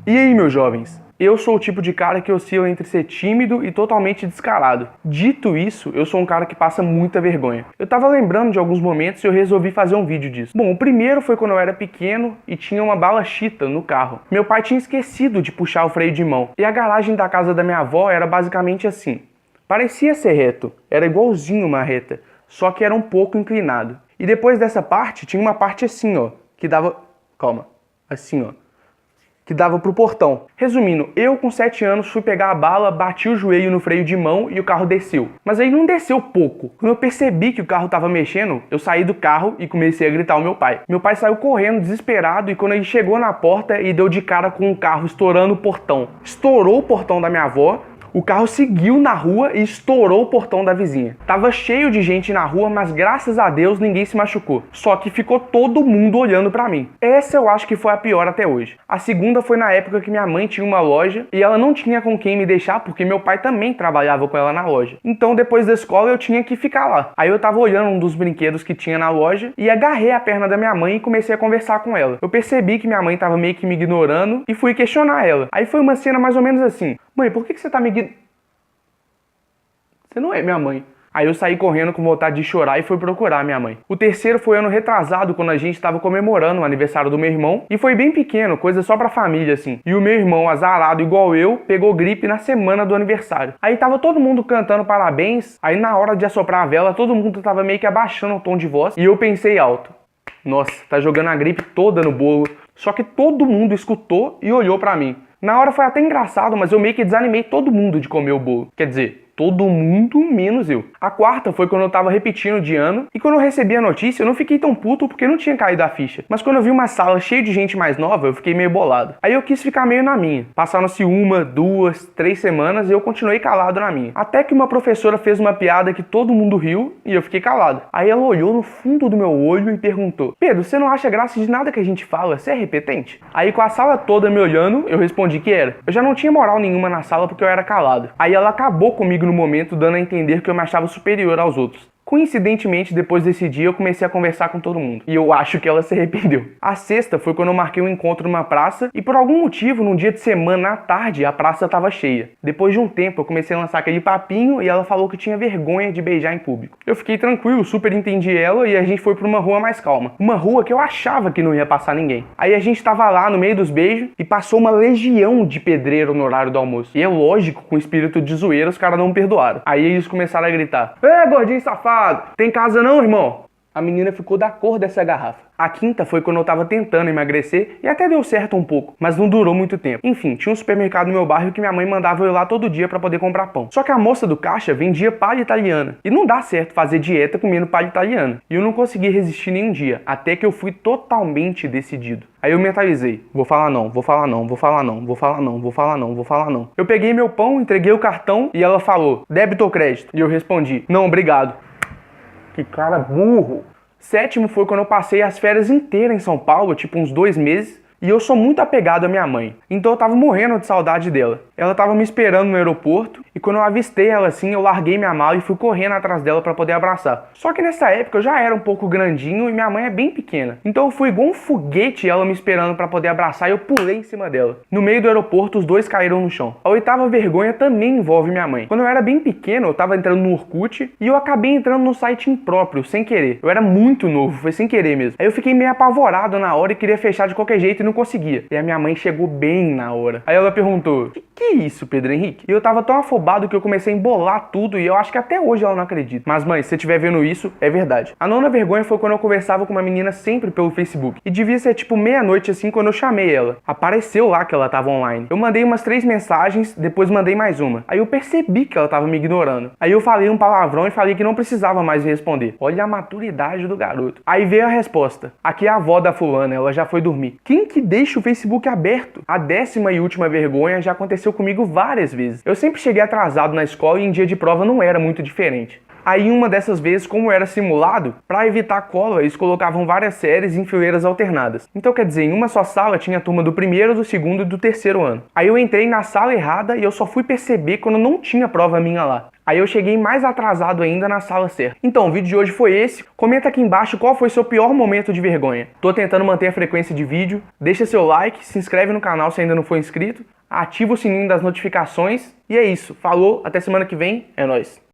E aí, meus jovens? Eu sou o tipo de cara que oscila entre ser tímido e totalmente descarado. Dito isso, eu sou um cara que passa muita vergonha. Eu tava lembrando de alguns momentos e eu resolvi fazer um vídeo disso. Bom, o primeiro foi quando eu era pequeno e tinha uma bala chita no carro. Meu pai tinha esquecido de puxar o freio de mão. E a garagem da casa da minha avó era basicamente assim. Parecia ser reto, era igualzinho uma reta, só que era um pouco inclinado. E depois dessa parte, tinha uma parte assim, ó, que dava... Calma, assim, ó. Que dava pro portão. Resumindo, eu com 7 anos fui pegar a bala, bati o joelho no freio de mão e o carro desceu. Mas aí não desceu pouco. Quando eu percebi que o carro tava mexendo, eu saí do carro e comecei a gritar ao meu pai. Meu pai saiu correndo, desesperado, e quando ele chegou na porta, ele deu de cara com o carro estourando o portão. Estourou o portão da minha avó. O carro seguiu na rua e estourou o portão da vizinha. Tava cheio de gente na rua, mas graças a Deus ninguém se machucou. Só que ficou todo mundo olhando pra mim. Essa eu acho que foi a pior até hoje. A segunda foi na época que minha mãe tinha uma loja e ela não tinha com quem me deixar porque meu pai também trabalhava com ela na loja. Então depois da escola eu tinha que ficar lá. Aí eu tava olhando um dos brinquedos que tinha na loja e agarrei a perna da minha mãe e comecei a conversar com ela. Eu percebi que minha mãe tava meio que me ignorando e fui questionar ela. Aí foi uma cena mais ou menos assim: mãe, por que você tá me ignorando? Você não é minha mãe. Aí eu saí correndo com vontade de chorar e fui procurar minha mãe. O terceiro foi ano retrasado, quando a gente estava comemorando o aniversário do meu irmão. E foi bem pequeno, coisa só pra família, assim. E o meu irmão, azarado igual eu, pegou gripe na semana do aniversário. Aí tava todo mundo cantando parabéns. Aí na hora de assoprar a vela, todo mundo tava meio que abaixando o tom de voz. E eu pensei alto: nossa, tá jogando a gripe toda no bolo. Só que todo mundo escutou e olhou pra mim. Na hora foi até engraçado, mas eu meio que desanimei todo mundo de comer o bolo. Quer dizer, todo mundo menos eu. A quarta foi quando eu tava repetindo de ano, e quando eu recebi a notícia eu não fiquei tão puto porque não tinha caído a ficha. Mas quando eu vi uma sala cheia de gente mais nova, eu fiquei meio bolado. Aí eu quis ficar meio na minha. Passaram-se 1, 2, 3 semanas e eu continuei calado na minha. Até que uma professora fez uma piada que todo mundo riu e eu fiquei calado. Aí ela olhou no fundo do meu olho e perguntou: Pedro, você não acha graça de nada que a gente fala? Você é repetente? Aí com a sala toda me olhando, eu respondi que era. Eu já não tinha moral nenhuma na sala porque eu era calado. Aí ela acabou comigo no momento, dando a entender que eu me achava superior aos outros. Coincidentemente, depois desse dia, eu comecei a conversar com todo mundo. E eu acho que ela se arrependeu. A sexta foi quando eu marquei um encontro numa praça e por algum motivo, num dia de semana, à tarde, a praça estava cheia. Depois de um tempo, eu comecei a lançar aquele papinho e ela falou que tinha vergonha de beijar em público. Eu fiquei tranquilo, super entendi ela e a gente foi para uma rua mais calma. Uma rua que eu achava que não ia passar ninguém. Aí a gente tava lá no meio dos beijos e passou uma legião de pedreiro no horário do almoço. E é lógico, com espírito de zoeira, os caras não me perdoaram. Aí eles começaram a gritar: Ê, gordinho safado! Tem casa não, irmão? A menina ficou da cor dessa garrafa. A quinta foi quando eu tava tentando emagrecer e até deu certo um pouco, mas não durou muito tempo. Enfim, tinha um supermercado no meu bairro que minha mãe mandava eu ir lá todo dia pra poder comprar pão. Só que a moça do caixa vendia palha italiana. E não dá certo fazer dieta comendo palha italiana. E eu não consegui resistir nenhum dia, até que eu fui totalmente decidido. Aí eu mentalizei: vou falar não, vou falar não, vou falar não, vou falar não, vou falar não, vou falar não. Eu peguei meu pão, entreguei o cartão e ela falou: débito ou crédito? E eu respondi: não, obrigado. Que cara burro. Sétimo foi quando eu passei as férias inteiras em São Paulo, tipo uns 2 meses, e eu sou muito apegado à minha mãe, então eu tava morrendo de saudade dela. Ela tava me esperando no aeroporto, e quando eu avistei ela assim, eu larguei minha mala e fui correndo atrás dela pra poder abraçar. Só que nessa época eu já era um pouco grandinho e minha mãe é bem pequena, então eu fui igual um foguete ela me esperando pra poder abraçar e eu pulei em cima dela. No meio do aeroporto, os dois caíram no chão. A oitava vergonha também envolve minha mãe. Quando eu era bem pequeno, eu tava entrando no Orkut e eu acabei entrando no site impróprio, sem querer. Eu era muito novo, foi sem querer mesmo. Aí eu fiquei meio apavorado na hora e queria fechar de qualquer jeito e não conseguia. E a minha mãe chegou bem na hora. Aí ela perguntou: que é isso, Pedro Henrique? E eu tava tão afobado que eu comecei a embolar tudo e eu acho que até hoje ela não acredita. Mas mãe, se você estiver vendo isso, é verdade. A nona vergonha foi quando eu conversava com uma menina sempre pelo Facebook. E devia ser tipo meia-noite assim quando eu chamei ela. Apareceu lá que ela tava online. Eu mandei umas 3 mensagens, depois mandei mais uma. Aí eu percebi que ela tava me ignorando. Aí eu falei um palavrão e falei que não precisava mais me responder. Olha a maturidade do garoto. Aí veio a resposta: aqui é a avó da fulana, ela já foi dormir. Quem que deixa o Facebook aberto? A 10ª e última vergonha já aconteceu comigo várias vezes. Eu sempre cheguei atrasado na escola e em dia de prova não era muito diferente. Aí uma dessas vezes, como era simulado, para evitar cola, eles colocavam várias séries em fileiras alternadas. Então quer dizer, em uma só sala tinha a turma do primeiro, do segundo e do terceiro ano. Aí eu entrei na sala errada e eu só fui perceber quando não tinha prova minha lá. Aí eu cheguei mais atrasado ainda na sala certa. Então, o vídeo de hoje foi esse. Comenta aqui embaixo qual foi seu pior momento de vergonha. Tô tentando manter a frequência de vídeo. Deixa seu like, se inscreve no canal se ainda não for inscrito. Ativa o sininho das notificações. E é isso. Falou, até semana que vem. É nóis.